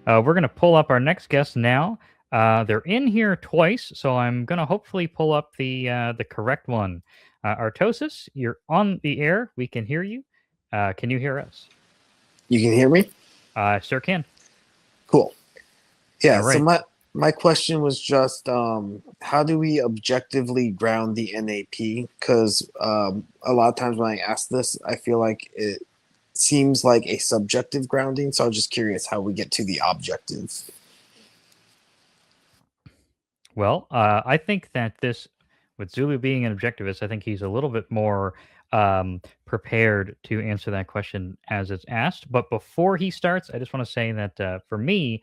We're going to pull up our next guest now. They're in here twice, so I'm going to hopefully pull up the correct one. Artosis, you're on the air. We can hear you. Can you hear us? You can hear me? Sure can. Cool. All Yeah, so right. my question was just how do we objectively ground the NAP? Because a lot of times when I ask this, I feel like it seems like a subjective grounding. So I'm just curious how we get to the objective. Well, I think that this, with Zulu being an objectivist, I think he's a little bit more prepared to answer that question as it's asked. But before he starts, I just want to say that for me,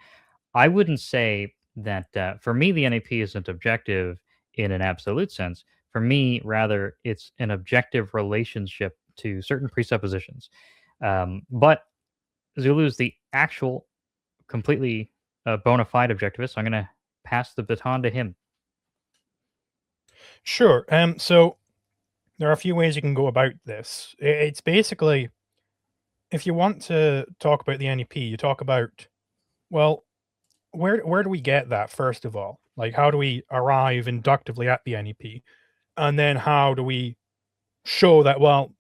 I wouldn't say that for me, the NAP isn't objective in an absolute sense. For me, rather, it's an objective relationship to certain presuppositions. But Zulu is the actual, completely bona fide objectivist. So I'm going to pass the baton to him. Sure. So there are a few ways you can go about this. It's basically, if you want to talk about the NEP, you talk about, well, where do we get that first of all? Like, how do we arrive inductively at the NEP, and then how do we show that, well,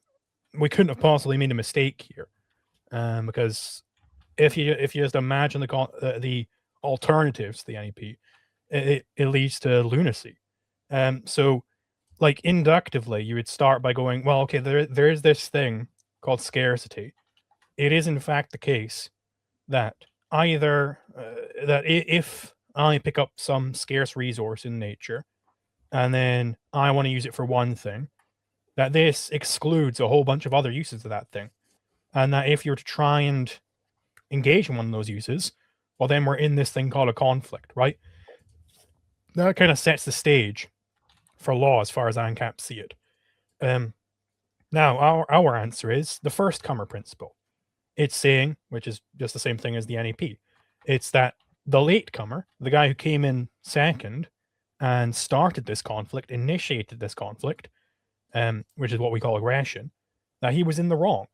we couldn't have possibly made a mistake here, because if you just imagine the alternatives to the NEP, it leads to lunacy. So like inductively, you would start by going, well, okay, there is this thing called scarcity. It is in fact the case that either that if I pick up some scarce resource in nature and then I want to use it for one thing, that this excludes a whole bunch of other uses of that thing. And that if you're to try and engage in one of those uses, well, then we're in this thing called a conflict, right? That kind of sets the stage for law as far as Ancap see it. Now, our answer is the first comer principle. It's saying, which is just the same thing as the NAP, it's that the latecomer, the guy who came in second and started this conflict, initiated this conflict, which is what we call aggression, that he was in the wrong,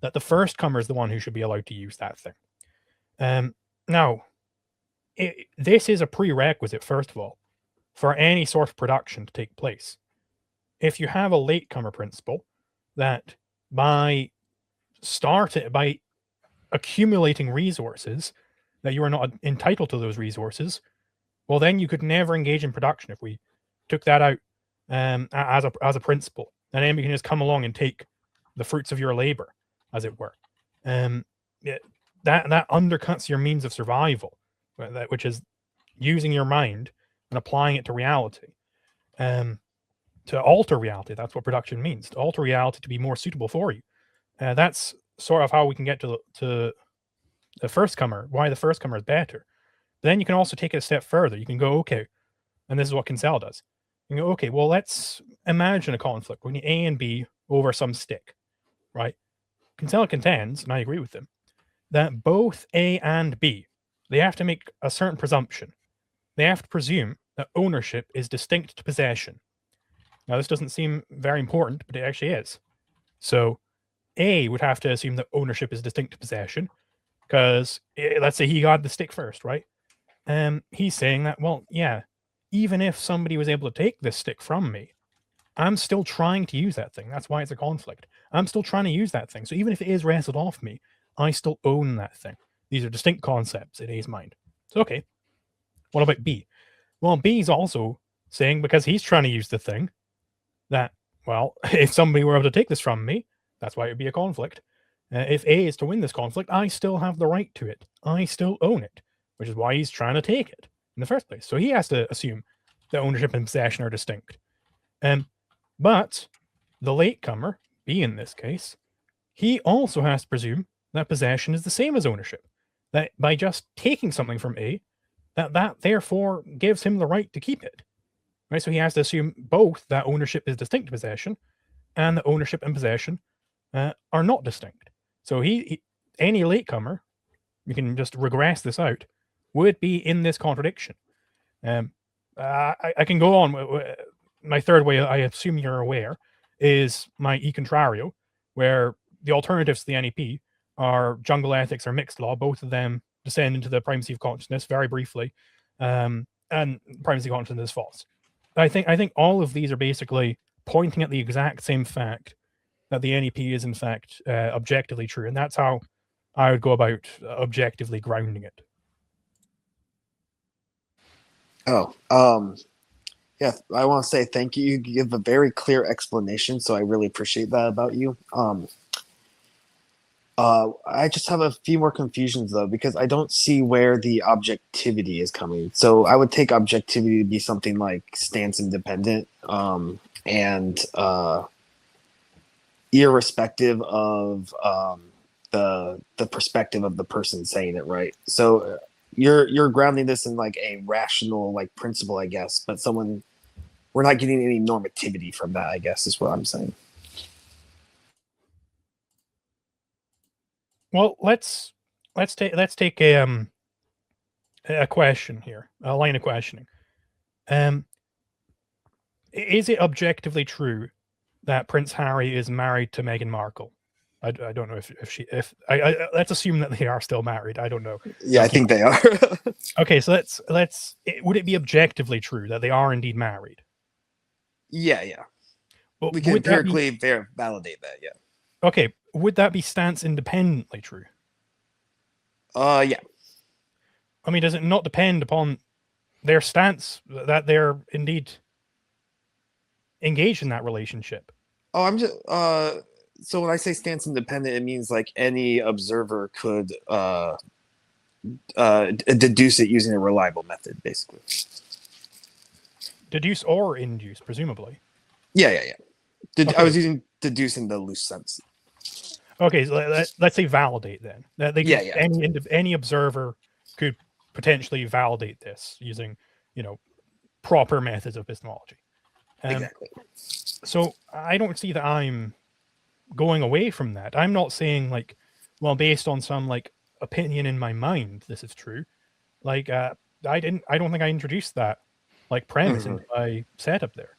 that the first comer is the one who should be allowed to use that thing. Now, this is a prerequisite, first of all, for any sort of production to take place. If you have a latecomer principle, that by accumulating resources, that you are not entitled to those resources, well, then you could never engage in production if we took that out as a principle. And then we can just come along and take the fruits of your labor, as it were. That undercuts your means of survival, which is using your mind and applying it to reality. To alter reality, that's what production means. To alter reality to be more suitable for you. That's sort of how we can get to the first comer, why the first comer is better. But then you can also take it a step further. You can go, okay, and this is what Kinsella does. You can go, okay, well, let's imagine a conflict between A and B over some stick, right? Kinsella contends, and I agree with him, that both A and B, they have to make a certain presumption. They have to presume that ownership is distinct to possession. Now, this doesn't seem very important, but it actually is. So A would have to assume that ownership is distinct to possession, because let's say he got the stick first, right? He's saying that, well, yeah, even if somebody was able to take this stick from me, I'm still trying to use that thing. That's why it's a conflict. I'm still trying to use that thing. So even if it is wrestled off me, I still own that thing. These are distinct concepts in A's mind. So, okay. What about B? Well, B's also saying, because he's trying to use the thing, that, well, if somebody were able to take this from me, that's why it would be a conflict. If A is to win this conflict, I still have the right to it. I still own it, which is why he's trying to take it in the first place. So he has to assume that ownership and possession are distinct. But the latecomer, B in this case, he also has to presume that possession is the same as ownership. That by just taking something from A, that therefore gives him the right to keep it. Right? So he has to assume both that ownership is distinct to possession and that ownership and possession are not distinct. So any latecomer, you can just regress this out, would be in this contradiction. I can go on. My third way, I assume you're aware, is my e contrario, where the alternatives to the NEP are jungle ethics or mixed law. Both of them descend into the primacy of consciousness very briefly, and primacy of consciousness is false. I think all of these are basically pointing at the exact same fact that the NEP is in fact objectively true, and that's how I would go about objectively grounding it. Oh, yeah, I want to say thank you. You give a very clear explanation, so I really appreciate that about you. I just have a few more confusions though, because I don't see where the objectivity is coming. So I would take objectivity to be something like stance independent, and irrespective of the perspective of the person saying it, right? So you're grounding this in like a rational like principle, I guess, but we're not getting any normativity from that, I guess, is what I'm saying. Well, let's take a question here, a line of questioning. Is it objectively true that Prince Harry is married to Meghan Markle? I don't know if let's assume that they are still married. I don't know. Yeah, I think they are. Okay, so would it be objectively true that they are indeed married? Yeah. Well, we can empirically validate that, yeah. Okay, would that be stance independently true? Yeah. I mean, does it not depend upon their stance that they're indeed engaged in that relationship? Oh, I'm just so when I say stance independent, it means like any observer could deduce it using a reliable method, basically. Deduce or induce, presumably. Yeah. Okay. I was using deduce in the loose sense. Okay, so let's say validate then. That they could, any observer could potentially validate this using, proper methods of epistemology. Exactly. So I don't see that I'm going away from that. I'm not saying like, well, based on some like opinion in my mind, this is true. Like, I don't think I introduced that like premise into my setup there.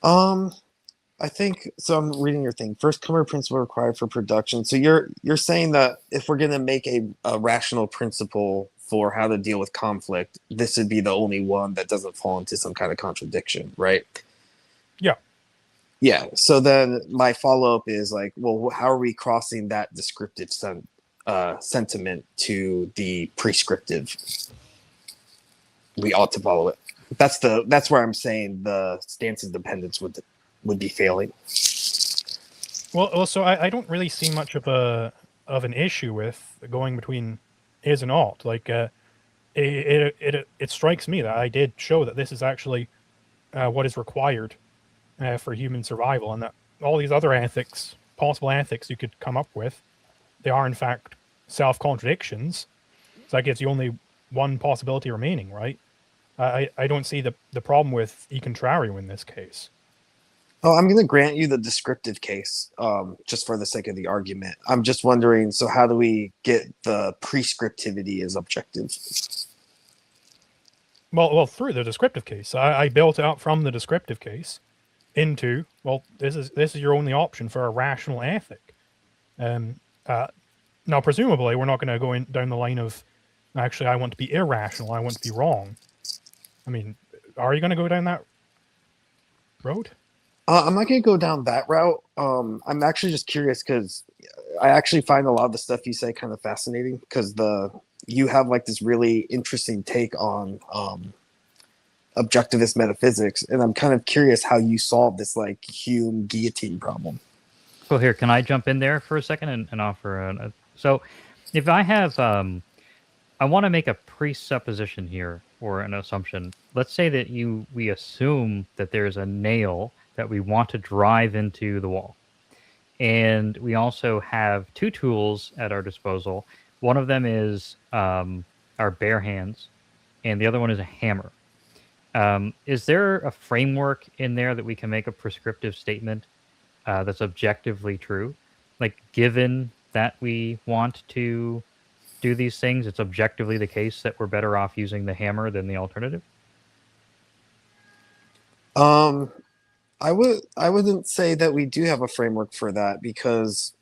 I think so. I'm reading your thing. First comer principle required for production. So you're saying that if we're going to make a rational principle for how to deal with conflict, this would be the only one that doesn't fall into some kind of contradiction, right? Yeah. Yeah. So then my follow up is like, well, how are we crossing that descriptive sentiment to the prescriptive? We ought to follow it. That's where I'm saying the stance of dependence would be failing. Well, so I don't really see much of an issue with going between is and ought. Like, it strikes me that I did show that this is actually what is required for human survival, and that all these other possible ethics you could come up with, they are in fact self-contradictions. So that gives you only one possibility remaining, right? I don't see the problem with e contrario in this case. Oh, I'm going to grant you the descriptive case, just for the sake of the argument. I'm just wondering, so how do we get the prescriptivity as objective? Well, through the descriptive case, I built out from the descriptive case into, well, this is your only option for a rational ethic. Now, presumably, we're not going to go down the line of, actually, I want to be irrational, I want to be wrong. I mean, are you going to go down that road? I'm not going to go down that route. I'm actually just curious because I actually find a lot of the stuff you say kind of fascinating because you have like this really interesting take on objectivist metaphysics, and I'm kind of curious how you solve this like Hume guillotine problem. Well, here, can I jump in there for a second and offer so if I have I want to make a presupposition here or an assumption. Let's say that we assume that there's a nail that we want to drive into the wall. And we also have two tools at our disposal. One of them is our bare hands, and the other one is a hammer. Is there a framework in there that we can make a prescriptive statement that's objectively true? Like, given that we want to do these things, it's objectively the case that we're better off using the hammer than the alternative? I wouldn't say that we do have a framework for that because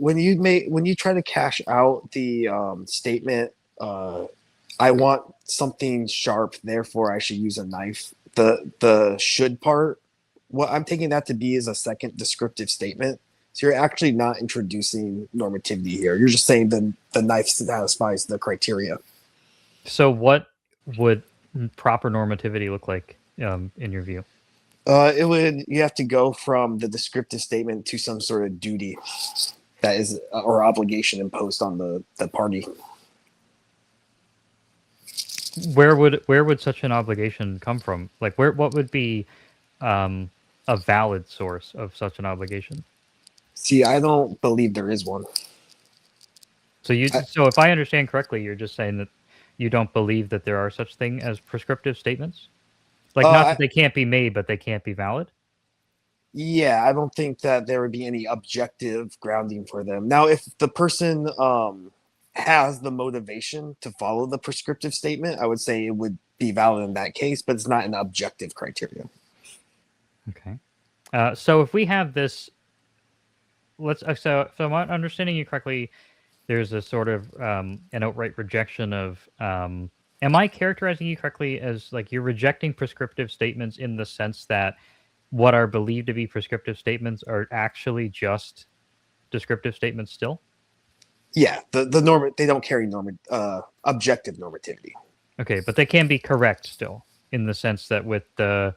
when you try to cash out the statement, I want something sharp, therefore I should use a knife. The should part, what I'm taking that to be is a second descriptive statement. So you're actually not introducing normativity here. You're just saying the knife satisfies the criteria. So what would proper normativity look like in your view? You have to go from the descriptive statement to some sort of duty that is or obligation imposed on the party. Where would such an obligation come from? Like what would be a valid source of such an obligation? See, I don't believe there is one. So if I understand correctly, you're just saying that you don't believe that there are such thing as prescriptive statements? Like not that they can't be made, but they can't be valid? Yeah, I don't think that there would be any objective grounding for them. Now, if the person has the motivation to follow the prescriptive statement, I would say it would be valid in that case, but it's not an objective criteria. Okay. So if we have this, so if I'm understanding you correctly, there's a sort of an outright rejection of. Am I characterizing you correctly as like you're rejecting prescriptive statements in the sense that what are believed to be prescriptive statements are actually just descriptive statements still? Yeah, the norm they don't carry objective normativity. Okay, but they can be correct still in the sense that with the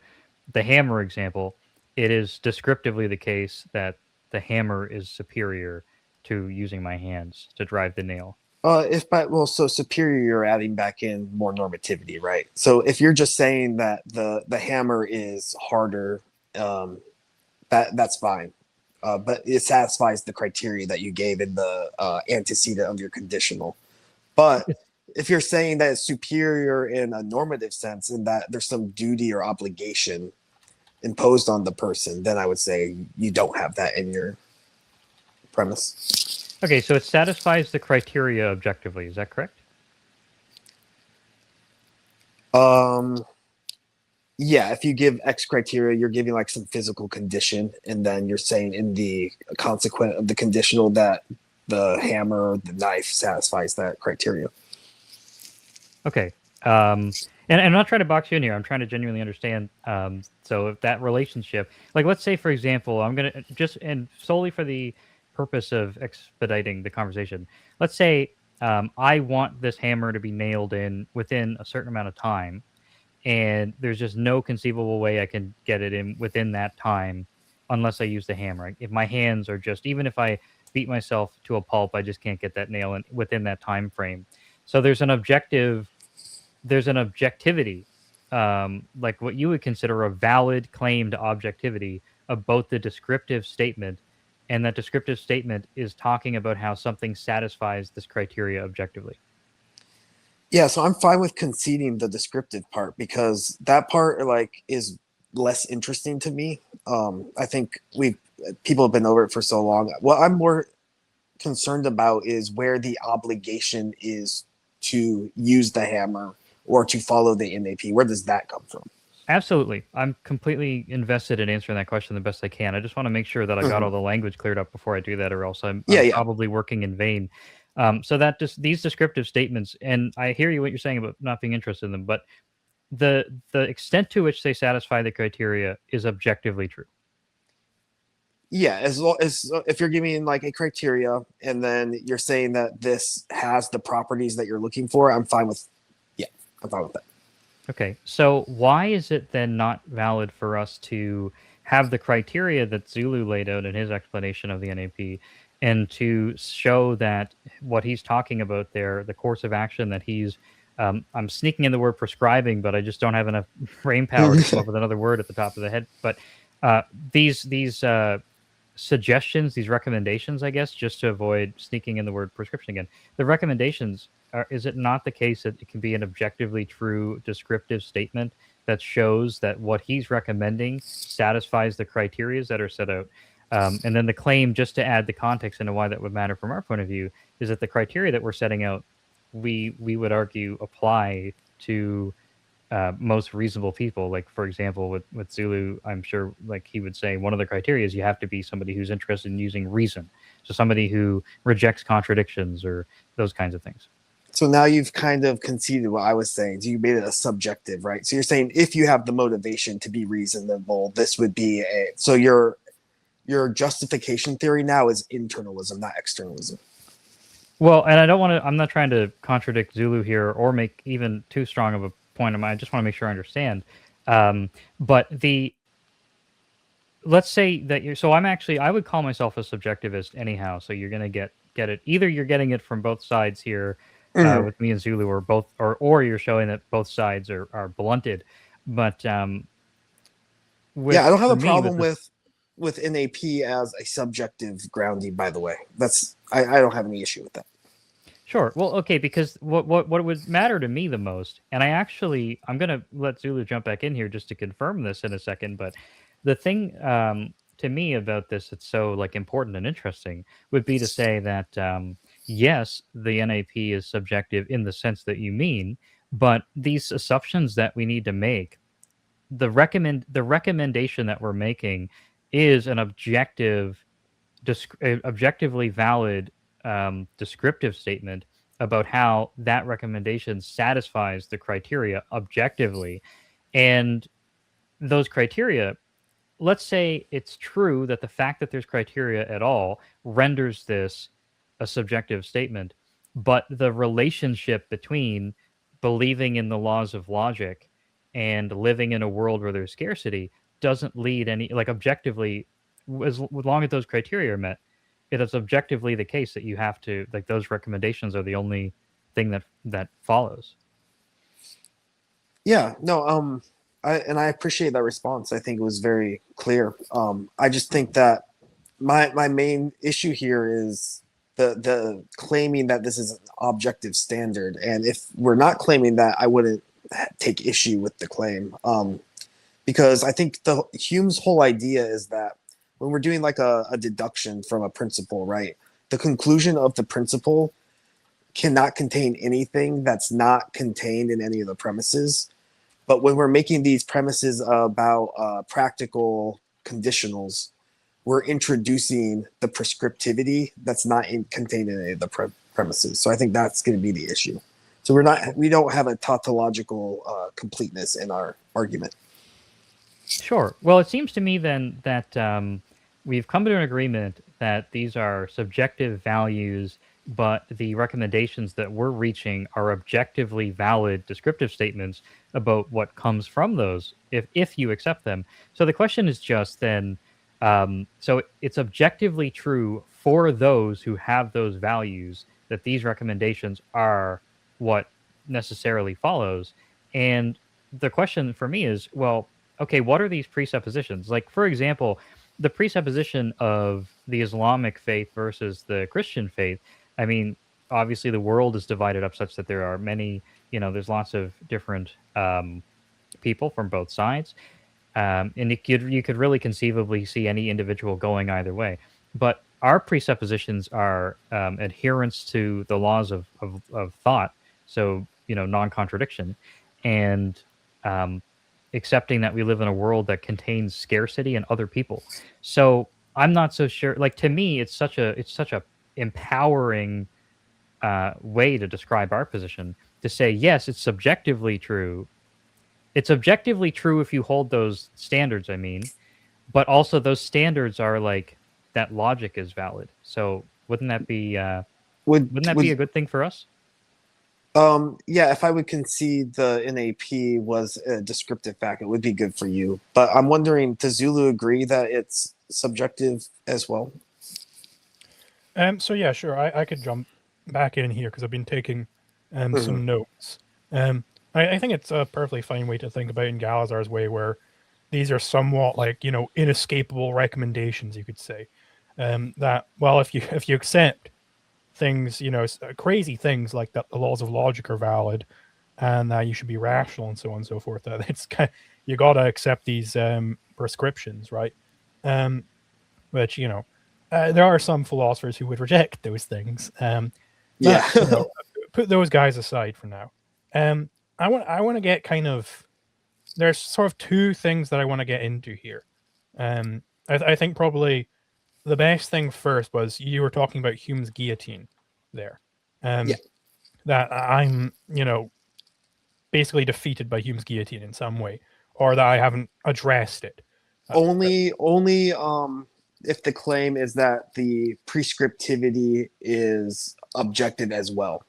hammer example, it is descriptively the case that the hammer is superior to using my hands to drive the nail. So superior, you're adding back in more normativity, right? So if you're just saying that the hammer is harder, that's fine. But it satisfies the criteria that you gave in the antecedent of your conditional. But if you're saying that it's superior in a normative sense, in that there's some duty or obligation imposed on the person, then I would say you don't have that in your premise. Okay, so it satisfies the criteria objectively. Is that correct? Yeah, if you give X criteria, you're giving like some physical condition, and then you're saying in the consequent of the conditional that the hammer or the knife satisfies that criteria. Okay. And I'm not trying to box you in here. I'm trying to genuinely understand. So if that relationship, like let's say, for example, I'm going to just, and solely for the purpose of expediting the conversation, let's say I want this hammer to be nailed in within a certain amount of time, and there's just no conceivable way I can get it in within that time unless I use the hammer. If my hands are just, even if I beat myself to a pulp, I just can't get that nail in within that time frame. So there's an objectivity, like what you would consider a valid claim to objectivity of both the descriptive statement, and that descriptive statement is talking about how something satisfies this criteria objectively. Yeah, so I'm fine with conceding the descriptive part because that part like is less interesting to me. I think people have been over it for so long. What I'm more concerned about is where the obligation is to use the hammer or to follow the NAP. Where does that come from? Absolutely. I'm completely invested in answering that question the best I can. I just want to make sure that I got all the language cleared up before I do that, or else I'm probably working in vain. So that just these descriptive statements, and I hear you what you're saying about not being interested in them, but the extent to which they satisfy the criteria is objectively true. Yeah, as long as if you're giving like a criteria and then you're saying that this has the properties that you're looking for, I'm fine with that. Okay, so why is it then not valid for us to have the criteria that Zulu laid out in his explanation of the NAP, and to show that what he's talking about there, the course of action that he's, I'm sneaking in the word prescribing, but I just don't have enough brain power to come up with another word at the top of the head. But these suggestions, these recommendations, I guess, just to avoid sneaking in the word prescription again, the recommendations, is it not the case that it can be an objectively true descriptive statement that shows that what he's recommending satisfies the criteria that are set out? And then the claim, just to add the context into why that would matter from our point of view, is that the criteria that we're setting out, we would argue apply to most reasonable people. Like, for example, with Zulu, I'm sure like he would say one of the criteria is you have to be somebody who's interested in using reason. So somebody who rejects contradictions or those kinds of things. So now you've kind of conceded what I was saying. So you made it a subjective, right? So you're saying if you have the motivation to be reasonable, this would be a. So your justification theory now is internalism, not externalism. Well, and I don't want to. I'm not trying to contradict Zulu here or make even too strong of a point. I just want to make sure I understand. But let's say that you're. So I'm actually. I would call myself a subjectivist anyhow. So you're gonna get it. Either you're getting it from both sides here with me and Zulu, or both, or you're showing that both sides are blunted. But I don't have a problem with NAP as a subjective grounding. By the way, I don't have any issue with that. Sure. Well, okay, because what would matter to me the most, and I'm gonna let Zulu jump back in here just to confirm this in a second, but the thing to me about this that's so like important and interesting would be to say that yes, the NAP is subjective in the sense that you mean, but these assumptions that we need to make, the recommendation that we're making is an objectively valid descriptive statement about how that recommendation satisfies the criteria objectively. And those criteria, let's say it's true that the fact that there's criteria at all renders this a subjective statement, but the relationship between believing in the laws of logic and living in a world where there's scarcity doesn't lead any, like, objectively, as long as those criteria are met, it is objectively the case that you have to, like, those recommendations are the only thing that follows. Yeah, no, I appreciate that response. I think it was very clear. I just think that my main issue here is the claiming that this is an objective standard, and if we're not claiming that, I wouldn't take issue with the claim, because I think Hume's whole idea is that when we're doing like a deduction from a principle, right, the conclusion of the principle cannot contain anything that's not contained in any of the premises. But when we're making these premises about practical conditionals, we're introducing the prescriptivity that's not contained in any of the premises. So I think that's going to be the issue. So we don't have a tautological completeness in our argument. Sure. Well, it seems to me then that we've come to an agreement that these are subjective values, but the recommendations that we're reaching are objectively valid descriptive statements about what comes from those, if you accept them. So the question is just then, so it's objectively true for those who have those values that these recommendations are what necessarily follows. And the question for me is, well, okay, what are these presuppositions? Like, for example, the presupposition of the Islamic faith versus the Christian faith. I mean, obviously the world is divided up such that there are many, there's lots of different people from both sides. And you could really conceivably see any individual going either way. But our presuppositions are adherence to the laws of thought, so, non-contradiction, and accepting that we live in a world that contains scarcity and other people. So I'm not so sure. Like, to me, it's such a empowering way to describe our position, to say, yes, it's subjectively true. It's objectively true if you hold those standards, I mean, but also those standards are like, that logic is valid. So wouldn't that be wouldn't that be a good thing for us? Yeah, if I would concede the NAP was a descriptive fact, it would be good for you. But I'm wondering, does Zulu agree that it's subjective as well? So yeah, sure. I could jump back in here because I've been taking some notes. I think it's a perfectly fine way to think about it in Galazar's way, where these are somewhat like, inescapable recommendations, you could say. That, well, if you accept things, crazy things like that the laws of logic are valid and that you should be rational and so on and so forth, that it's you got to accept these prescriptions, right? Which, there are some philosophers who would reject those things. Yeah. Put those guys aside for now. I want to get kind of there's sort of two things that I want to get into here. I think probably the best thing first was you were talking about Hume's guillotine there. Yeah. That I'm, basically defeated by Hume's guillotine in some way, or that I haven't addressed it. Only if the claim is that the prescriptivity is objective as well.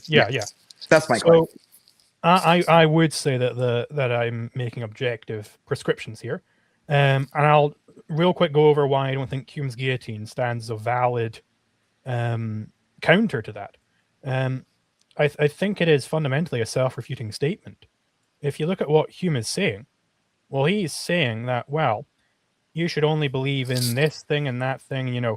Yeah. That's my claim. So I would say that I'm making objective prescriptions here, and I'll real quick go over why I don't think Hume's guillotine stands a valid counter to that. I think it is fundamentally a self-refuting statement. If you look at what Hume is saying, well, he's saying that, well, you should only believe in this thing and that thing,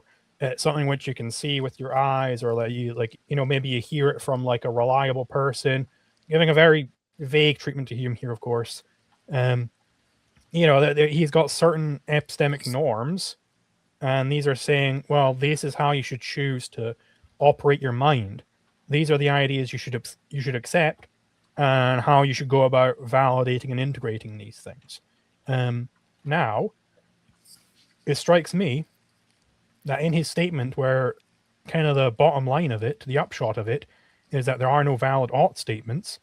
something which you can see with your eyes, or maybe you hear it from like a reliable person, giving a very vague treatment to Hume here, of course. He's got certain epistemic norms, and these are saying, well, this is how you should choose to operate your mind. These are the ideas you should accept, and how you should go about validating and integrating these things. Now, it strikes me that in his statement, where kind of the bottom line of it, the upshot of it, is that there are no valid ought statements,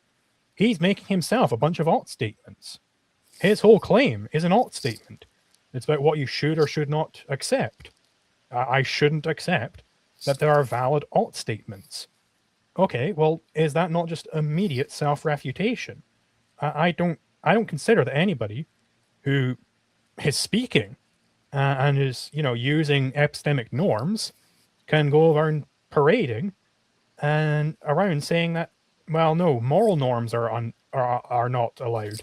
he's making himself a bunch of ought statements. His whole claim is an ought statement. It's about what you should or should not accept. I shouldn't accept that there are valid ought statements. Okay, well, is that not just immediate self-refutation? I don't consider that anybody who is speaking and is using epistemic norms can go around parading and around saying that, well, no, moral norms are not allowed.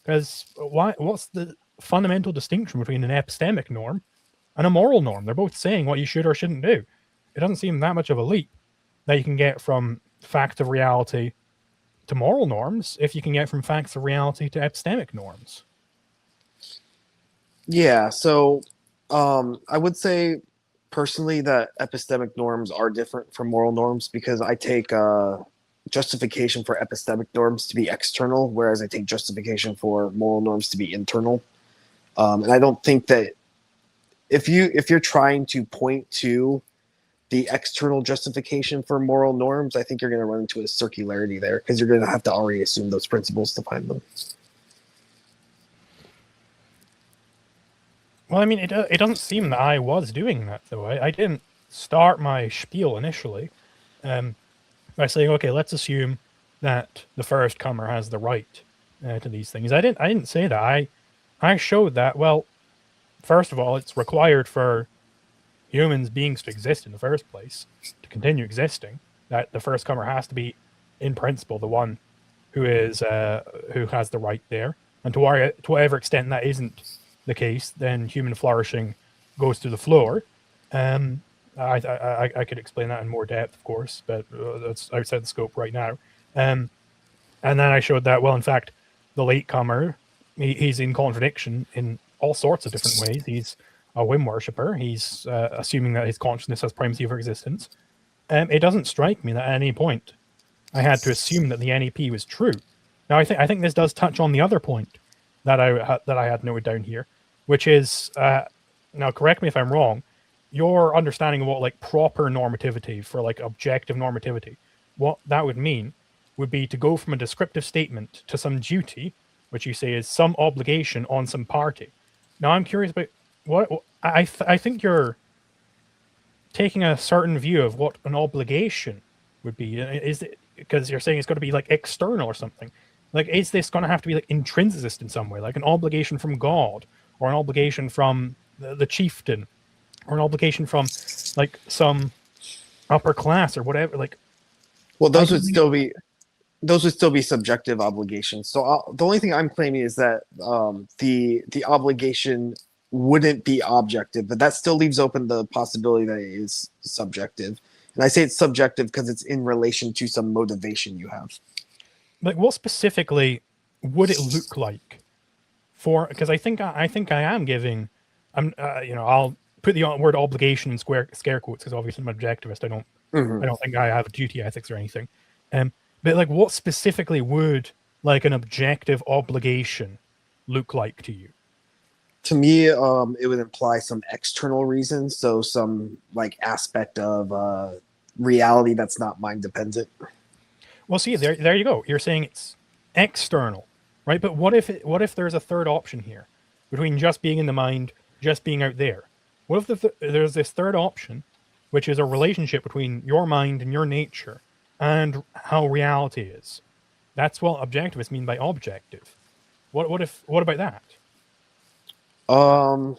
Because what's the fundamental distinction between an epistemic norm and a moral norm? They're both saying what you should or shouldn't do. It doesn't seem that much of a leap that you can get from facts of reality to moral norms if you can get from facts of reality to epistemic norms. Yeah, so I would say personally that epistemic norms are different from moral norms, because I take justification for epistemic norms to be external, whereas I take justification for moral norms to be internal. And I don't think that if you're trying to point to the external justification for moral norms, I think you're going to run into a circularity there, because you're going to have to already assume those principles to find them. Well, I mean, it doesn't seem that I was doing that, though. I didn't start my spiel initially by saying, okay, let's assume that the first comer has the right to these things. I didn't say that. I showed that, well, first of all, it's required for humans beings to exist in the first place, to continue existing, that the first comer has to be, in principle, the one who has the right there. And to whatever extent that isn't the case, then human flourishing goes to the floor. I could explain that in more depth, of course, but that's outside the scope right now. And then I showed that, well, in fact, the latecomer, he's in contradiction in all sorts of different ways. He's a whim worshipper. He's assuming that his consciousness has primacy over existence. It doesn't strike me that at any point I had to assume that the NEP was true. Now, I think this does touch on the other point that I had noted down here, which is, now correct me if I'm wrong, your understanding of what like proper normativity for like objective normativity, what that would mean would be to go from a descriptive statement to some duty, which you say is some obligation on some party. Now I'm curious about what I think you're taking a certain view of what an obligation would be. Is it because you're saying it's got to be like external or something? Like, is this going to have to be like intrinsicist in some way, like an obligation from God, or an obligation from the chieftain, or an obligation from like some upper class or whatever? Like, well, those would still be subjective obligations. So the only thing I'm claiming is that the obligation wouldn't be objective, but that still leaves open the possibility that it is subjective. And I say it's subjective because it's in relation to some motivation you have. Like, what specifically would it look like for? Because I think I am giving. I'll put the word obligation in scare quotes because obviously I'm an objectivist. I don't think I have duty ethics or anything. But like, what specifically would like an objective obligation look like to you? To me, it would imply some external reasons, so some like aspect of reality that's not mind dependent. Well, see, there you go. You're saying it's external, right? But what if there's a third option here between just being in the mind, just being out there? What if there's this third option, which is a relationship between your mind and your nature and how reality is? That's what objectivists mean by objective. What about that? Um,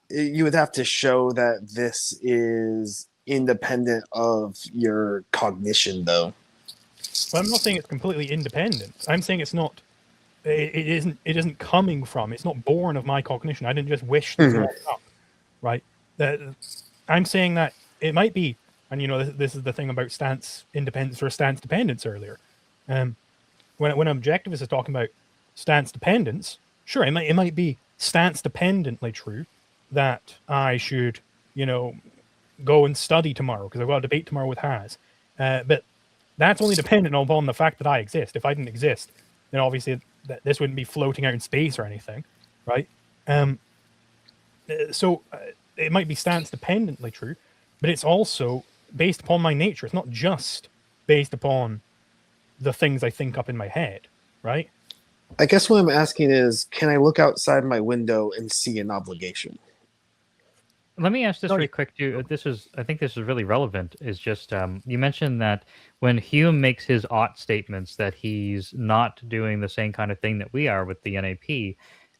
you would have to show that this is independent of your cognition, though. Well, I'm not saying it's completely independent. I'm saying it's not. It isn't. It isn't coming from. It's not born of my cognition. I didn't just wish to throw it up, right? I'm saying that it might be, and this is the thing about stance independence or stance dependence earlier. When an objectivist is talking about stance dependence, sure, it might be stance dependently true that I should, go and study tomorrow because I've got a debate tomorrow with Haz. But that's only dependent upon the fact that I exist. If I didn't exist, then obviously this wouldn't be floating out in space or anything, right? So it might be stance dependently true, but it's also based upon my nature. It's not just based upon the things I think up in my head, right? I guess what I'm asking is, can I look outside my window and see an obligation? Let me ask this really quick too. I think this is really relevant. Is just you mentioned that when Hume makes his ought statements, that he's not doing the same kind of thing that we are with the NAP,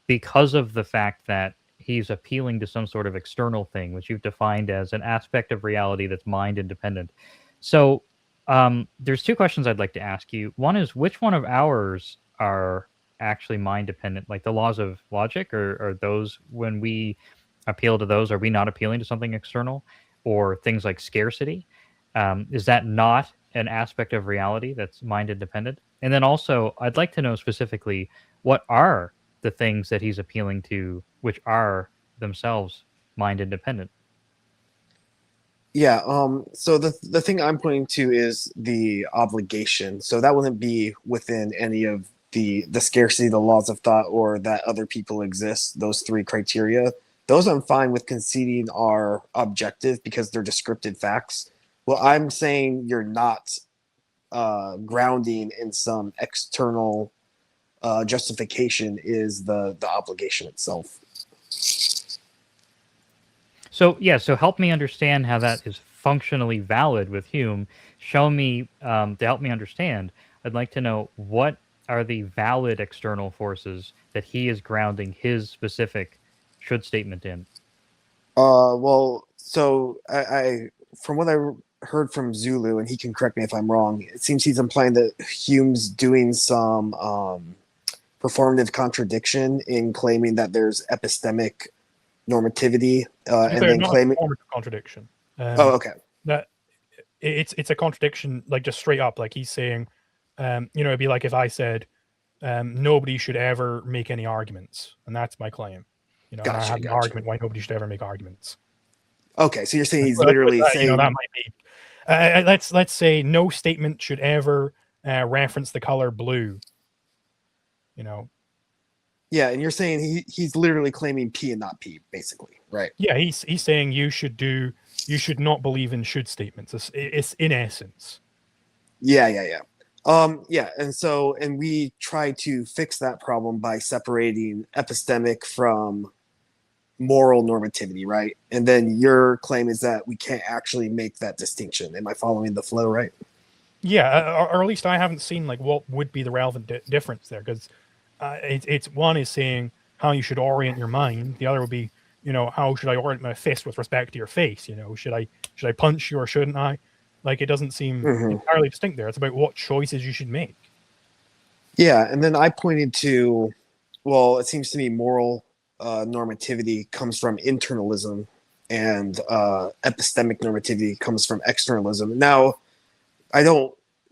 because of the fact that he's appealing to some sort of external thing, which you've defined as an aspect of reality that's mind independent. So there's two questions I'd like to ask you. One is, which one of ours are actually mind dependent, like the laws of logic, or are those, when we appeal to those, are we not appealing to something external, or things like scarcity? Is that not an aspect of reality that's mind independent? And then also, I'd like to know specifically, what are the things that he's appealing to, which are themselves mind independent? Yeah. So the thing I'm pointing to is the obligation. So that wouldn't be within any of the scarcity, the laws of thought, or that other people exist. Those three criteria. Those I'm fine with conceding are objective because they're descriptive facts. Well, I'm saying you're not grounding in some external justification is the obligation itself. So yeah, so help me understand how that is functionally valid with Hume. Show me, to help me understand, I'd like to know, what are the valid external forces that he is grounding his specific should statement in? Well, so I from what I heard from Zulu, and he can correct me if I'm wrong, it seems he's implying that Hume's doing some performative contradiction in claiming that there's epistemic normativity, and then claiming contradiction. Oh, okay. That it's a contradiction, like just straight up. Like he's saying, it'd be like if I said, nobody should ever make any arguments, and that's my claim. Gotcha, and I have an gotcha. argument why nobody should ever make arguments. Okay, so you're saying he's literally saying that might be. Let's say no statement should ever reference the color blue. Yeah, and you're saying he's literally claiming P and not P, basically, right? Yeah, he's saying you should not believe in should statements. It's in essence. Yeah. And we try to fix that problem by separating epistemic from moral normativity, right? And then your claim is that we can't actually make that distinction. Am I following the flow right? Yeah, or at least I haven't seen like what would be the relevant difference there, because it's one is saying how you should orient your mind. The other would be, how should I orient my fist with respect to your face? Should I punch you or shouldn't I? Like, it doesn't seem entirely distinct there. It's about what choices you should make. Yeah, and then I pointed to, well, it seems to me moral normativity comes from internalism, and epistemic normativity comes from externalism. Now,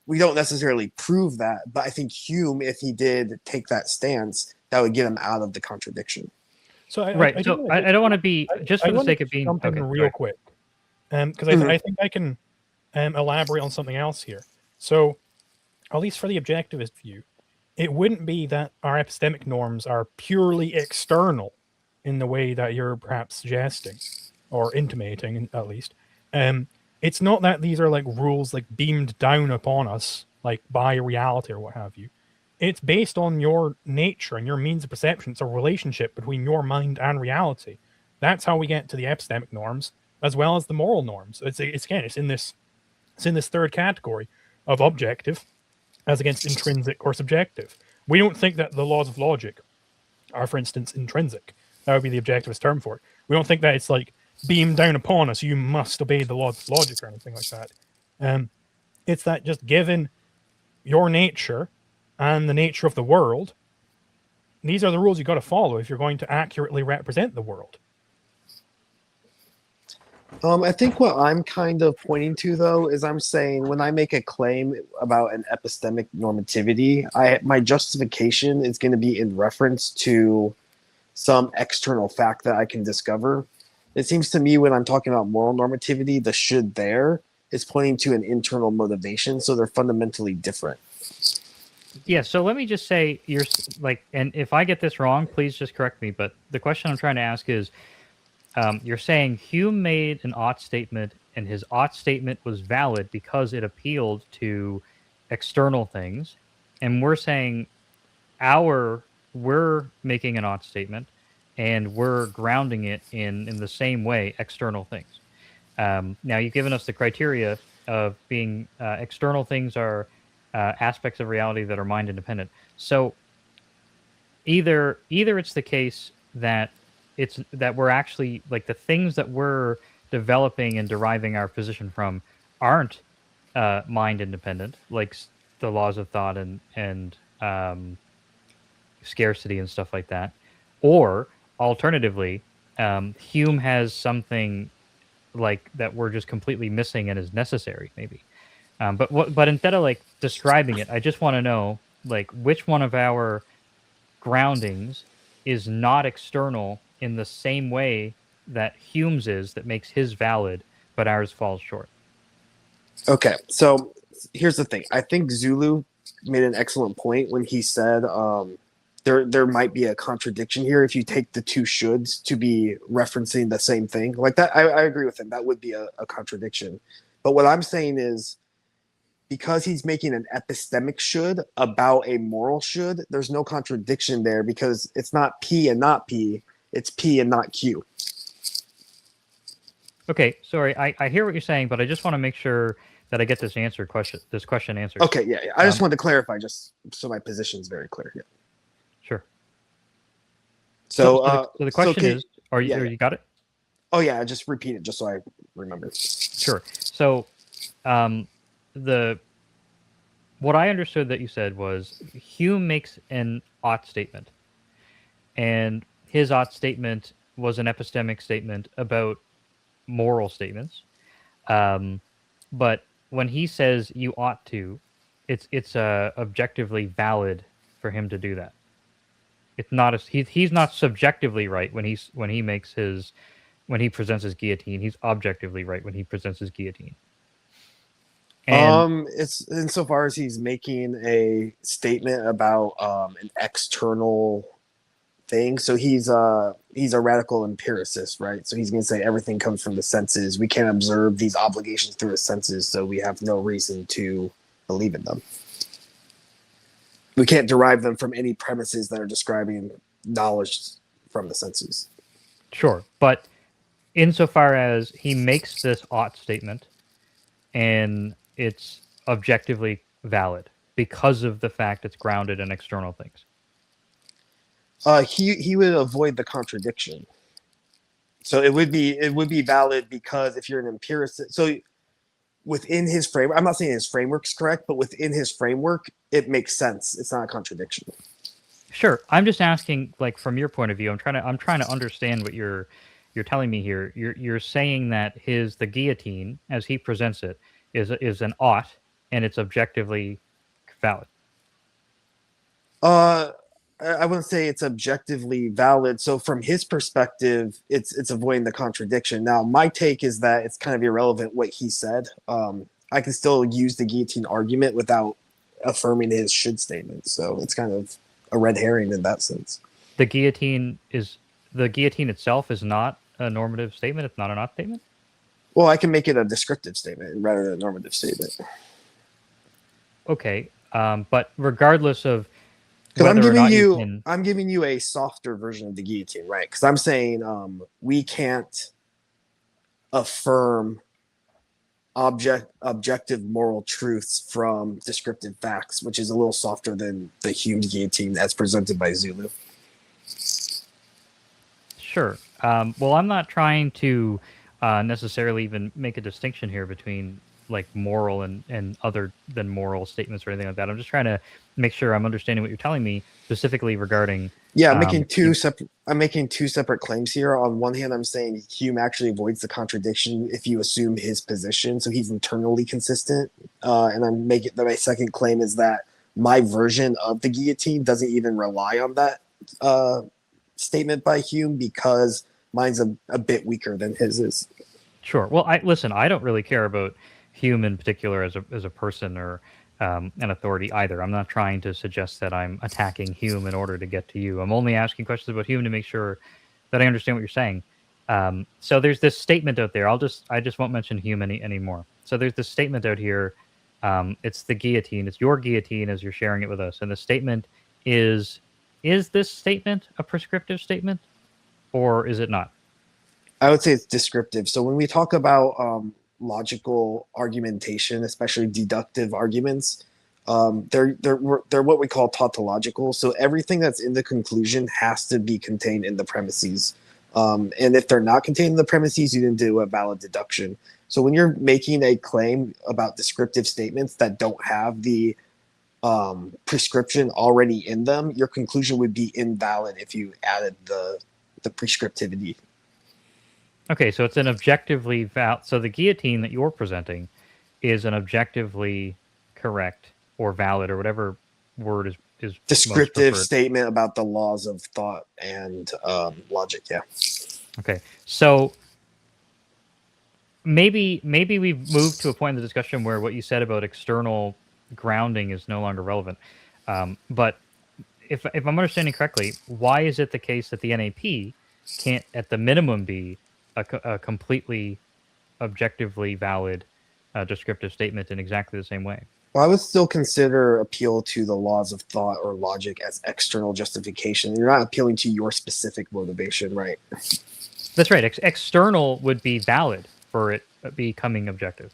we don't necessarily prove that, but I think Hume, if he did take that stance, that would get him out of the contradiction. So I don't want to be, just for the sake of being something real quick, because I think I can elaborate on something else here. So at least for the objectivist view, it wouldn't be that our epistemic norms are purely external in the way that you're perhaps suggesting or intimating, at least. It's not that these are like rules like beamed down upon us, like by reality or what have you. It's based on your nature and your means of perception. It's a relationship between your mind and reality. That's how we get to the epistemic norms as well as the moral norms. It's in this third category of objective as against intrinsic or subjective. We don't think that the laws of logic are, for instance, intrinsic. That would be the objectivist term for it. We don't think that it's like beamed down upon us, you must obey the laws of logic or anything like that. It's that just given your nature and the nature of the world, these are the rules you've got to follow if you're going to accurately represent the world. I think what I'm kind of pointing to, though, is I'm saying when I make a claim about an epistemic normativity, my justification is going to be in reference to some external fact that I can discover. It seems to me when I'm talking about moral normativity, the should there is pointing to an internal motivation, so they're fundamentally different. Yeah, so let me just say, you're like, and if I get this wrong, please just correct me. But the question I'm trying to ask is, you're saying Hume made an ought statement, and his ought statement was valid because it appealed to external things, and we're saying we're making an ought statement, and we're grounding it in the same way external things. Now you've given us the criteria of being external things are aspects of reality that are mind independent. So either it's the case that we're actually like the things that we're developing and deriving our position from aren't mind independent, like the laws of thought and scarcity and stuff like that, or alternatively, Hume has something like that we're just completely missing and is necessary, maybe. But instead of like describing it, I just want to know like which one of our groundings is not external in the same way that Hume's is, that makes his valid, but ours falls short. Okay, so here's the thing. I think Zulu made an excellent point when he said there might be a contradiction here if you take the two shoulds to be referencing the same thing. Like that, I agree with him. That would be a contradiction. But what I'm saying is, because he's making an epistemic should about a moral should, there's no contradiction there because it's not P and not P, it's P and not Q. Okay, sorry, I hear what you're saying, but I just want to make sure that I get this question answered. Okay, yeah. I just wanted to clarify just so my position is very clear. Yeah. Sure. So the question is, you got it? Oh yeah, just repeat it just so I remember. Sure. So what I understood that you said was Hume makes an ought statement, and his ought statement was an epistemic statement about moral statements. But when he says you ought to, it's objectively valid for him to do that. It's not he's not subjectively right when he presents his guillotine. He's objectively right when he presents his guillotine. And it's insofar as he's making a statement about an external thing. So he's a radical empiricist, right? So he's going to say everything comes from the senses. We can't observe these obligations through the senses, so we have no reason to believe in them. We can't derive them from any premises that are describing knowledge from the senses. Sure, but insofar as he makes this ought statement, and it's objectively valid because of the fact it's grounded in external things. He would avoid the contradiction. So it would be valid because if you're an empiricist, so within his framework, I'm not saying his framework's correct, but within his framework, it makes sense. It's not a contradiction. Sure, I'm just asking, like from your point of view, I'm trying to understand what you're telling me here. You're saying that the guillotine, as he presents it, is an ought, and it's objectively valid. I wouldn't say it's objectively valid. So from his perspective, it's avoiding the contradiction. Now, my take is that it's kind of irrelevant what he said. I can still use the guillotine argument without affirming his should statement. So it's kind of a red herring in that sense. The guillotine itself is not a normative statement. It's not a not statement. Well, I can make it a descriptive statement rather than a normative statement. Okay, but regardless of because I'm I'm giving you a softer version of the guillotine, right? Because I'm saying we can't affirm objective moral truths from descriptive facts, which is a little softer than the Hume guillotine as presented by Zulu. Sure. Well, I'm not trying to necessarily even make a distinction here between like moral and other than moral statements or anything like that. I'm just trying to make sure I'm understanding what you're telling me specifically regarding. Yeah, I'm making two separate claims here. On one hand, I'm saying Hume actually avoids the contradiction if you assume his position, so he's internally consistent. And I'm making my second claim is that my version of the guillotine doesn't even rely on that statement by Hume because mine's a bit weaker than his is. Sure. Well, I don't really care about Hume in particular as a person or an authority either. I'm not trying to suggest that I'm attacking Hume in order to get to you. I'm only asking questions about Hume to make sure that I understand what you're saying. So there's this statement out there. I just won't mention Hume anymore. So there's this statement out here. It's the guillotine. It's your guillotine as you're sharing it with us. And the statement is this statement a prescriptive statement or is it not? I would say it's descriptive. So when we talk about logical argumentation, especially deductive arguments, they're what we call tautological. So everything that's in the conclusion has to be contained in the premises. And if they're not contained in the premises, you didn't do a valid deduction. So when you're making a claim about descriptive statements that don't have the prescription already in them, your conclusion would be invalid if you added the prescriptivity. Okay, so it's an objectively so the guillotine that you're presenting is an objectively correct or valid or whatever word is descriptive statement about the laws of thought and logic. Yeah. Okay, so maybe we've moved to a point in the discussion where what you said about external grounding is no longer relevant. But if I'm understanding correctly, why is it the case that the NAP can't, at the minimum, be a completely objectively valid descriptive statement in exactly the same way? Well, I would still consider appeal to the laws of thought or logic as external justification. You're not appealing to your specific motivation, right? That's right. External would be valid for it becoming objective.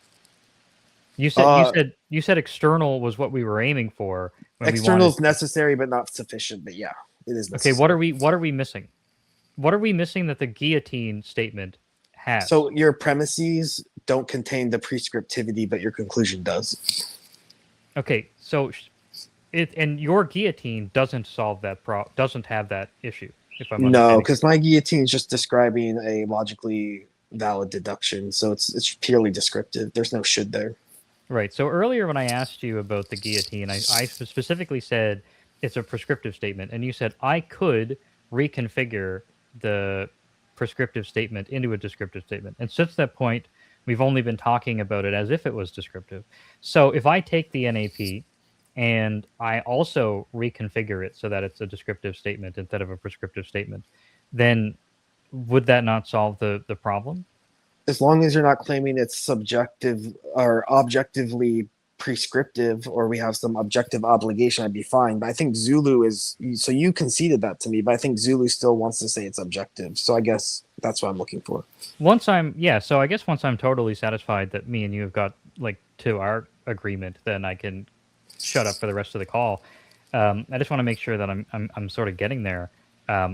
You said external was what we were aiming for. External is necessary but not sufficient. But yeah, it is necessary. Okay, what are we missing? What are we missing that the guillotine statement has? So your premises don't contain the prescriptivity, but your conclusion does. Okay, so and your guillotine doesn't solve that doesn't have that issue. If I'm no, because my guillotine is just describing a logically valid deduction, so it's purely descriptive. There's no should there. Right. So earlier when I asked you about the guillotine, I specifically said it's a prescriptive statement, and you said I could reconfigure the prescriptive statement into a descriptive statement. And since that point, we've only been talking about it as if it was descriptive. So if I take the NAP and I also reconfigure it so that it's a descriptive statement instead of a prescriptive statement, then would that not solve the problem? As long as you're not claiming it's subjective or objectively prescriptive, or we have some objective obligation, I'd be fine. But I think Zulu is, so you conceded that to me, but I think Zulu still wants to say it's objective. So I guess that's what I'm looking for. So I guess once I'm totally satisfied that me and you have got like to our agreement, then I can shut up for the rest of the call. I just want to make sure that I'm sort of getting there.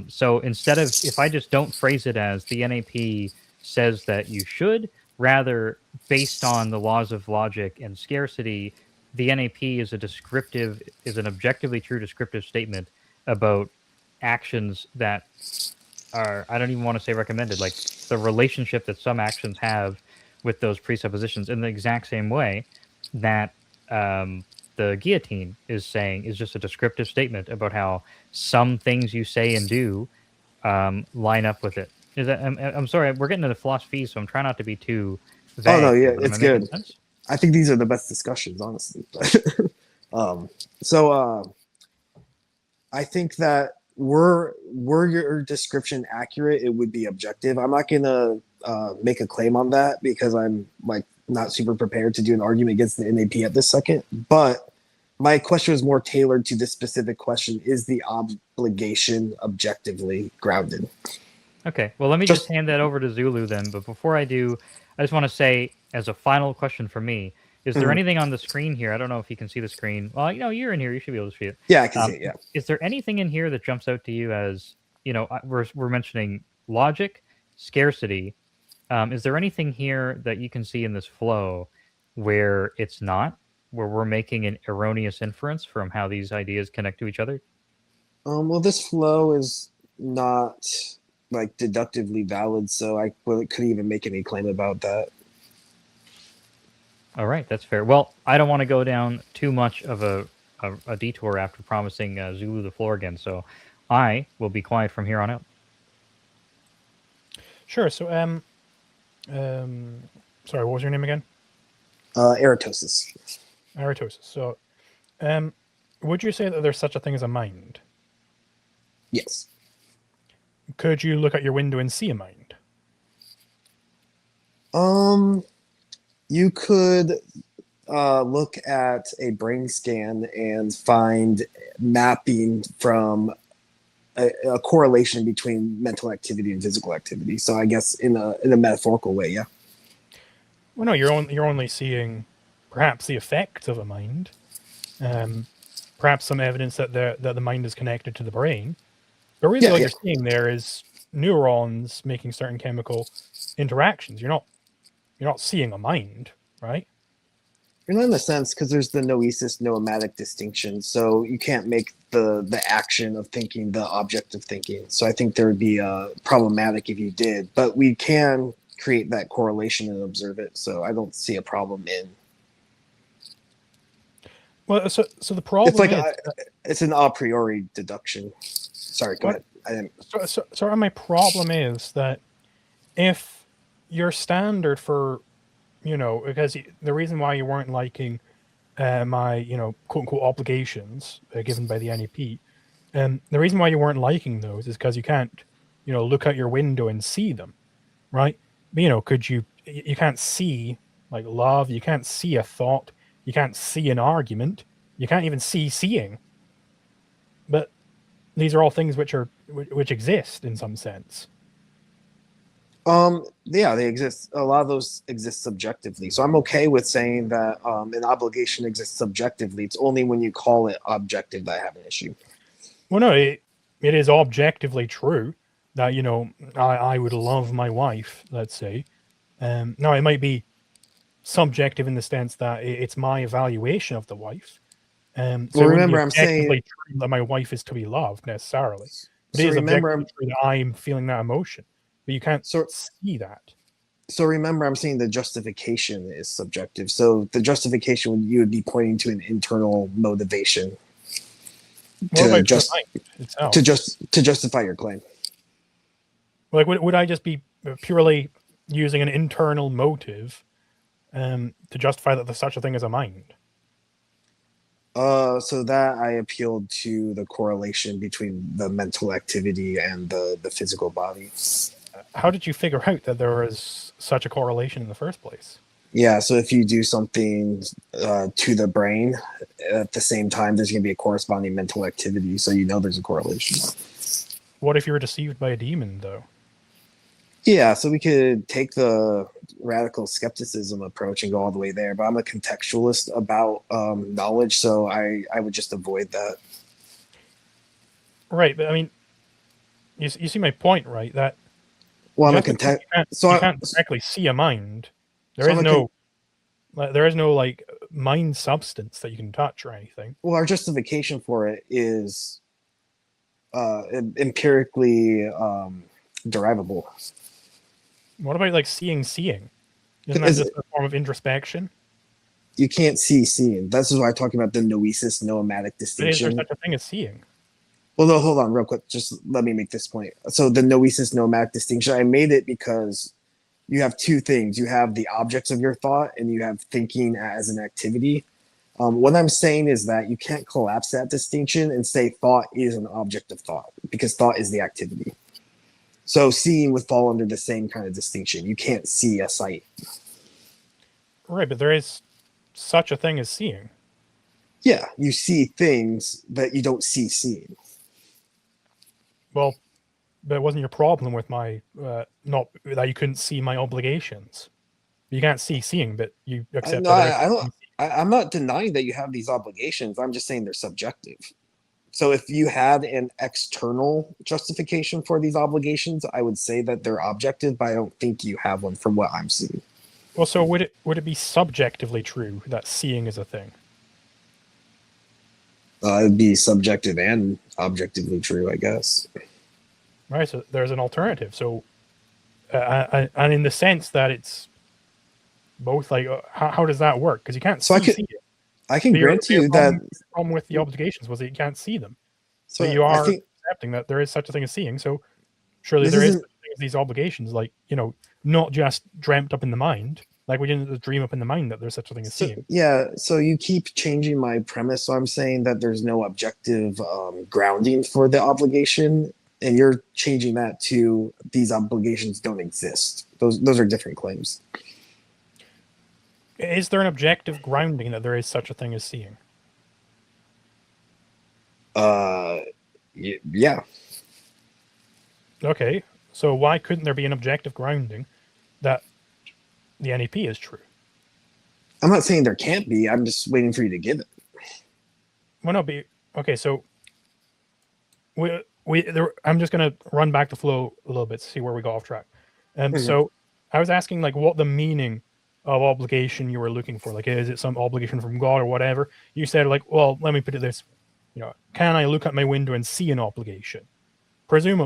So instead of, if I just don't phrase it as the NAP says that you should, rather based on the laws of logic and scarcity, the NAP is an objectively true descriptive statement about actions that are, I don't even want to say recommended, like the relationship that some actions have with those presuppositions in the exact same way that the guillotine is saying is just a descriptive statement about how some things you say and do line up with it. I'm sorry, we're getting into the philosophy, so I'm trying not to be too vague. Oh, no, yeah, it's good. I think these are the best discussions, honestly. So I think that were your description accurate, it would be objective. I'm not gonna make a claim on that because I'm like not super prepared to do an argument against the NAP at this second. But my question was more tailored to this specific question: is the obligation objectively grounded? Okay, well, let me just Just hand that over to Zulu then. But before I do, I just want to say, as a final question for me, is there Mhm. anything on the screen here? I don't know if you can see the screen. Well, you're in here. You should be able to see it. Yeah, I can see it. Yeah. Is there anything in here that jumps out to you as, we're mentioning logic, scarcity. Is there anything here that you can see in this flow where it's not, where we're making an erroneous inference from how these ideas connect to each other? Well, this flow is not like deductively valid, so I couldn't even make any claim about that. All right, that's fair. Well, I don't want to go down too much of a detour after promising Zulu the floor again, so I will be quiet from here on out. Sure. So, sorry, what was your name again? Eratosis. Aritosis. So, would you say that there's such a thing as a mind? Yes. Could you look out your window and see a mind? You could look at a brain scan and find mapping from a correlation between mental activity and physical activity. So I guess in a metaphorical way, yeah. Well, no, you're only seeing perhaps the effects of a mind, perhaps some evidence that the mind is connected to the brain. But really, all you're seeing there is neurons making certain chemical interactions. You're not seeing a mind, right? You're not in a sense because there's the noesis noematic distinction. So you can't make the action of thinking the object of thinking. So I think there would be problematic if you did, but we can create that correlation and observe it. So I don't see a problem in. Well, so the problem It's like is it's an a priori deduction. Sorry, go ahead. I didn't. So my problem is that if your standard for, because the reason why you weren't liking my, quote unquote obligations given by the NEP, the reason why you weren't liking those is because you can't, look out your window and see them, right? But, you can't see like love, you can't see a thought, you can't see an argument, you can't even see seeing. But these are all things which exist in some sense. Yeah, they exist. A lot of those exist subjectively. So I'm okay with saying that an obligation exists subjectively. It's only when you call it objective that I have an issue. Well, no, it is objectively true that I would love my wife. Let's say, now it might be subjective in the sense that it's my evaluation of the wife. So well, remember, I'm saying true that my wife is to be loved necessarily. But so it is remember, objectively true that I'm feeling that emotion, but you can't see that. So remember, I'm saying the justification is subjective. So the justification you would be pointing to an internal motivation to justify your claim. Like, would I just be purely using an internal motive to justify that there's such a thing as a mind? So that I appealed to the correlation between the mental activity and the physical body. How did you figure out that there was such a correlation in the first place? Yeah, so if you do something to the brain at the same time, there's going to be a corresponding mental activity, so there's a correlation. What if you were deceived by a demon, though? Yeah, so we could take the radical skepticism approach and go all the way there, but I'm a contextualist about knowledge, so I would just avoid that. Right, but I mean, you see my point, right? That well, I'm you can't directly see a mind. There is no like mind substance that you can touch or anything. Well, our justification for it is empirically derivable. What about like seeing? Isn't that just a form of introspection? You can't see seeing. This is why I'm talking about the noesis noematic distinction. But is there such a thing as seeing? Well, no, hold on real quick. Just let me make this point. So the noesis noematic distinction, I made it because you have two things. You have the objects of your thought and you have thinking as an activity. What I'm saying is that you can't collapse that distinction and say thought is an object of thought, because thought is the activity. So seeing would fall under the same kind of distinction. You can't see a sight. Right, but there is such a thing as seeing. Yeah, you see things, but you don't see seeing. Well, but it wasn't your problem with my not that you couldn't see my obligations. You can't see seeing, but you accept No, that there is. I'm not denying that you have these obligations. I'm just saying they're subjective. So if you had an external justification for these obligations, I would say that they're objective, but I don't think you have one from what I'm seeing. Well, so would it be subjectively true that seeing is a thing? It'd be subjective and objectively true, I guess. Right, so there's an alternative. So, and in the sense that it's both, like, how does that work? Because you can't So see it. I can But grant you that. The problem with the obligations was that you can't see them. So So you I are think accepting that there is such a thing as seeing. So surely This there is isn't- such a thing as these obligations, like, not just dreamt up in the mind. Like we didn't dream up in the mind that there's such a thing as seeing. yeah, so you keep changing my premise. So I'm saying that there's no objective grounding for the obligation, and you're changing that to these obligations don't exist. Those are different claims. Is there an objective grounding that there is such a thing as seeing? Yeah. Okay, so why couldn't there be an objective grounding that the NAP is true? I'm not saying there can't be. I'm just waiting for you to give it. Well, no, but okay. So I'm just gonna run back the flow a little bit to see where we got off track. So I was asking like what the meaning of obligation you were looking for. Like, is it some obligation from God or whatever? You said like, well, let me put it this. Can I look at my window and see an obligation?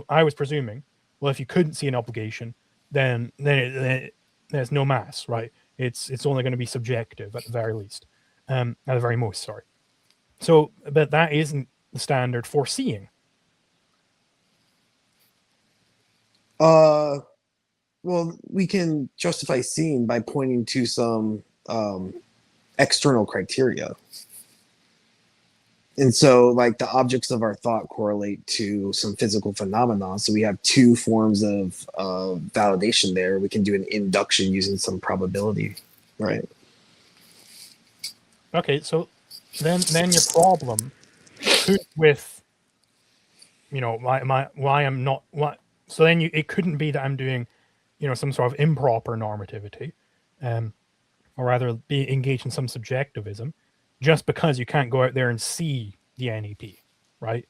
I was presuming. Well, if you couldn't see an obligation, then there's no mass, right? It's only going to be subjective at the very least, at the very most. Sorry. So, but that isn't the standard for seeing. Well, we can justify seeing by pointing to some external criteria. And so, like, the objects of our thought correlate to some physical phenomena. So we have two forms of validation there. We can do an induction using some probability, right? Okay, so then your problem with why I'm not what. So then it couldn't be that I'm doing some sort of improper normativity, or rather be engaged in some subjectivism, just because you can't go out there and see the NAP, right?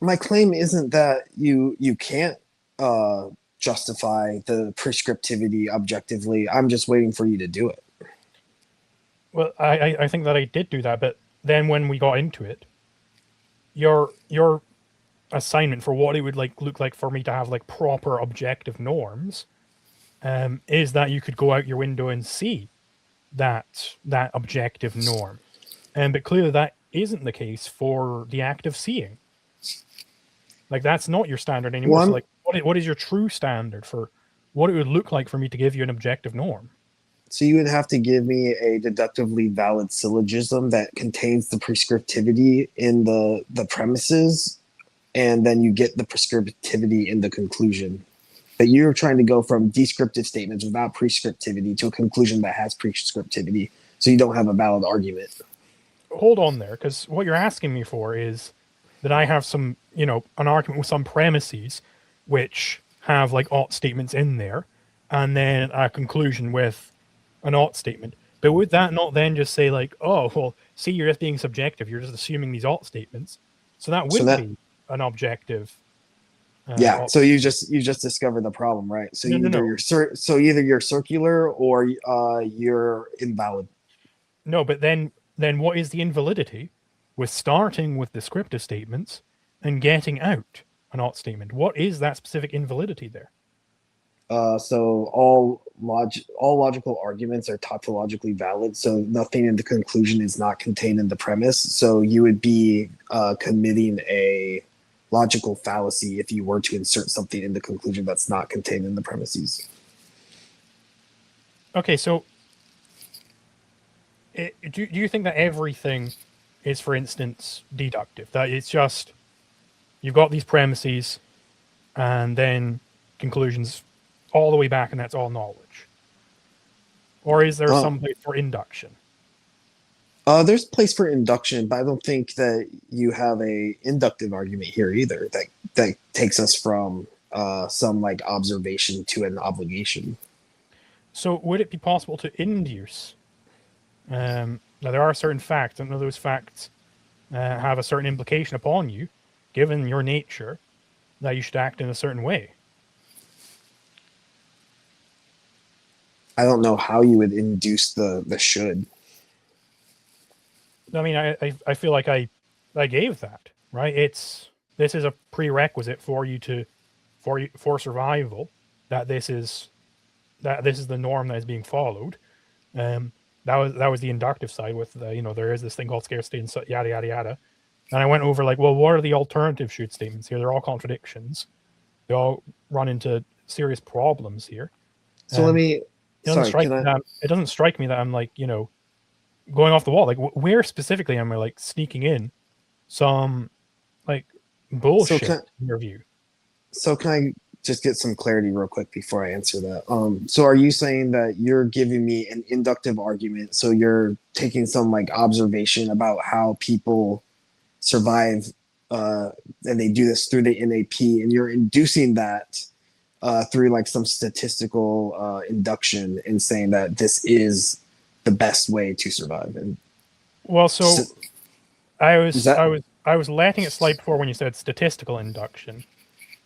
My claim isn't that you can't justify the prescriptivity objectively. I'm just waiting for you to do it. Well, I think that I did do that, but then when we got into it, your assignment for what it would look like for me to have like proper objective norms is that you could go out your window and see that objective norm, but clearly that isn't the case for the act of seeing. Like that's not your standard anymore. So like what is your true standard for what it would look like for me to give you an objective norm? So you would have to give me a deductively valid syllogism that contains the prescriptivity in the premises, and then you get the prescriptivity in the conclusion. But you're trying to go from descriptive statements without prescriptivity to a conclusion that has prescriptivity, so you don't have a valid argument. Hold on there, because what you're asking me for is that I have some, an argument with some premises which have like ought statements in there, and then a conclusion with an ought statement. But would that not then just say like, oh, well, see, you're just being subjective. You're just assuming these ought statements. So that would be an objective. Yeah. So you just discovered the problem, right? So either you're circular or you're invalid. No, but then what is the invalidity with starting with descriptive statements and getting out an ought statement? What is that specific invalidity there? So all logical arguments are tautologically valid. So nothing in the conclusion is not contained in the premise. So you would be committing a logical fallacy if you were to insert something in the conclusion that's not contained in the premises. Okay, so do you think that everything is, for instance, deductive? That it's just you've got these premises and then conclusions all the way back, and that's all knowledge? Or is there some place for induction? There's place for induction, but I don't think that you have a inductive argument here either. That takes us from some like observation to an obligation. So would it be possible to induce? Now there are certain facts, and those facts have a certain implication upon you, given your nature, that you should act in a certain way. I don't know how you would induce the should. I mean, I feel like I gave that, right. This is a prerequisite for you to for survival, that this is the norm that is being followed. That was the inductive side with the, there is this thing called scarcity and so yada yada yada. And I went over like, well, what are the alternative should statements here? They're all contradictions. They all run into serious problems here. So let me. It doesn't strike me that I'm like, going off the wall. Like, where specifically am I like sneaking in some like bullshit in your view? So can I just get some clarity real quick before I answer that? So are you saying that you're giving me an inductive argument? So you're taking some like observation about how people survive, and they do this through the NAP, and you're inducing that through like some statistical induction and saying that this is the best way to survive. And well, so I was letting it slide before when you said statistical induction.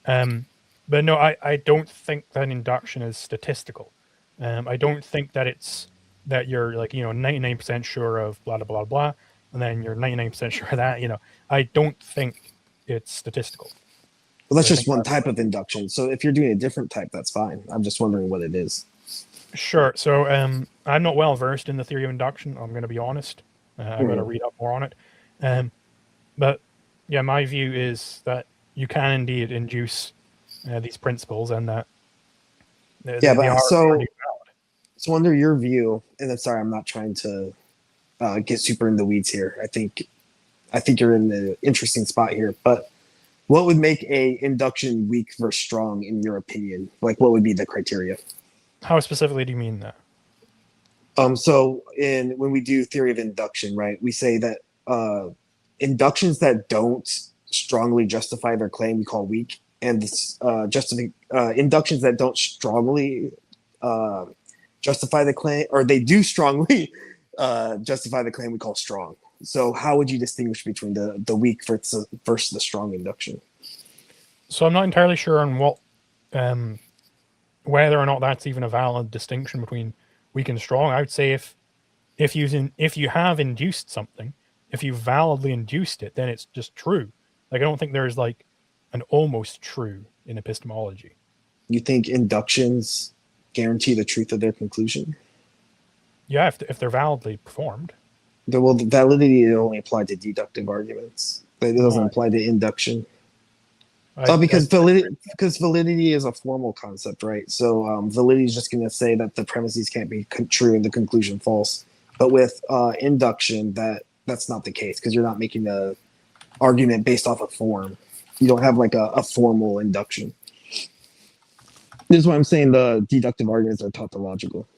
But no, I don't think that induction is statistical. I don't think that it's that you're like 99% sure of blah blah blah blah, and then you're 99% sure of that. I don't think it's statistical. Well, that's just one type of induction. So if you're doing a different type, that's fine. I'm just wondering what it is. Sure. So I'm not well versed in the theory of induction. I'm going to be honest. I'm going to read up more on it. But yeah, my view is that you can indeed induce these principles, and that so under your view, and I'm sorry, I'm not trying to get super in the weeds here. I think you're in the interesting spot here, but what would make a induction weak versus strong in your opinion? Like, what would be the criteria? How specifically do you mean that? So when we do theory of induction, right, we say that inductions that don't strongly justify their claim we call weak, and inductions that don't strongly justify the claim, or they do strongly justify the claim we call strong. So how would you distinguish between the weak versus the strong induction? So I'm not entirely sure on what whether or not that's even a valid distinction between weak and strong. I would say if you have induced something, if you validly induced it, then it's just true. Like, I don't think there's like an almost true in epistemology. You think inductions guarantee the truth of their conclusion? Yeah, if they're validly performed. Well, the validity only applied to deductive arguments. It doesn't apply to induction. Because validity is a formal concept, right? So validity is just going to say that the premises can't be true and the conclusion false. But with induction, that's not the case, because you're not making an argument based off a form. You don't have like a formal induction. This is why I'm saying the deductive arguments are tautological.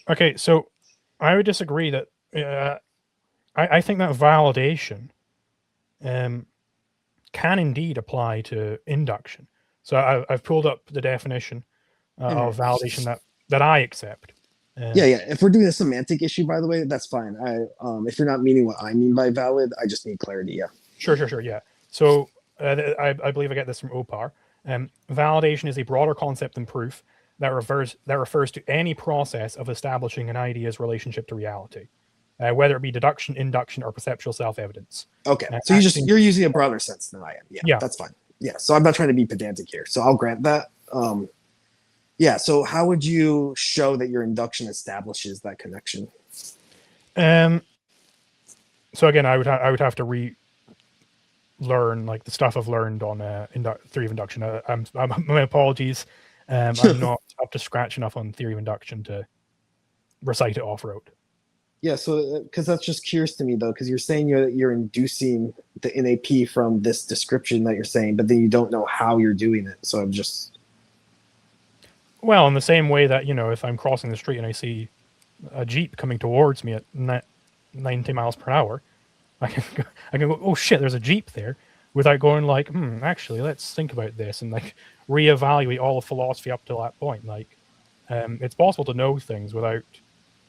Okay, so I would disagree that I think that validation can indeed apply to induction. So I've pulled up the definition of validation that I accept. Yeah. If we're doing a semantic issue, by the way, that's fine. If you're not meaning what I mean by valid, I just need clarity. Yeah. Sure. Yeah. So I believe I get this from OPAR. Validation is a broader concept than proof that refers to any process of establishing an idea's relationship to reality, whether it be deduction, induction, or perceptual self-evidence. Okay, so you're using a broader sense than I am. Yeah, that's fine. Yeah, so I'm not trying to be pedantic here, so I'll grant that. Yeah, so how would you show that your induction establishes that connection? So again, I would have to relearn like the stuff I've learned on theory of induction. My apologies. I'm not up to scratch enough on theory of induction to recite it off rote. Yeah, so because that's just curious to me though, because you're saying you're inducing the NAP from this description that you're saying, but then you don't know how you're doing it. So I'm just Well, in the same way that, if I'm crossing the street and I see a Jeep coming towards me at 90 miles per hour, I can go, oh shit, there's a Jeep there, without going like, actually, let's think about this and like reevaluate all of philosophy up to that point. Like, it's possible to know things without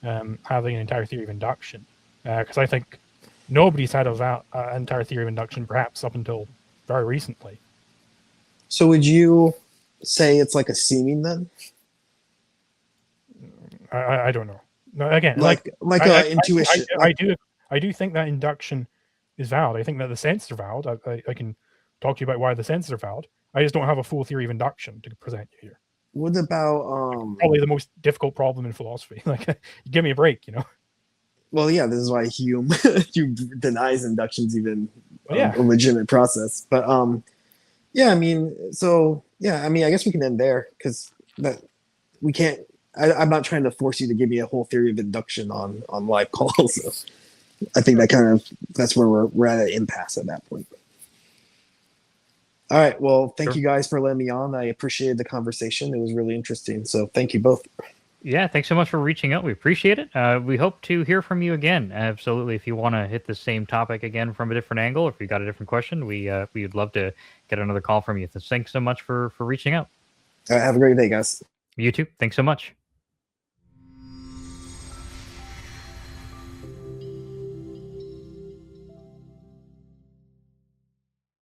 having an entire theory of induction, because I think nobody's had an entire theory of induction perhaps up until very recently. So would you say it's like a seeming then? I don't know. No, again, Like a intuition. I do think that induction is valid. I think that the senses are valid. I can talk to you about why the senses are valid. I just don't have a full theory of induction to present you here. What about Probably the most difficult problem in philosophy. Like, give me a break, Well, yeah, this is why Hume denies induction's even Yeah. a legitimate process. But yeah, I mean, so yeah, I mean, I guess we can end there because that we can't. I'm not trying to force you to give me a whole theory of induction on live calls. So I think that's where we're at an impasse at that point. All right. Well, thank Sure. you guys for letting me on. I appreciated the conversation. It was really interesting. So thank you both. Yeah, thanks so much for reaching out. We appreciate it. We hope to hear from you again. Absolutely. If you want to hit the same topic again from a different angle, if you got a different question, we'd love to get another call from you. Thanks so much for reaching out. All right, have a great day, guys. You too. Thanks so much.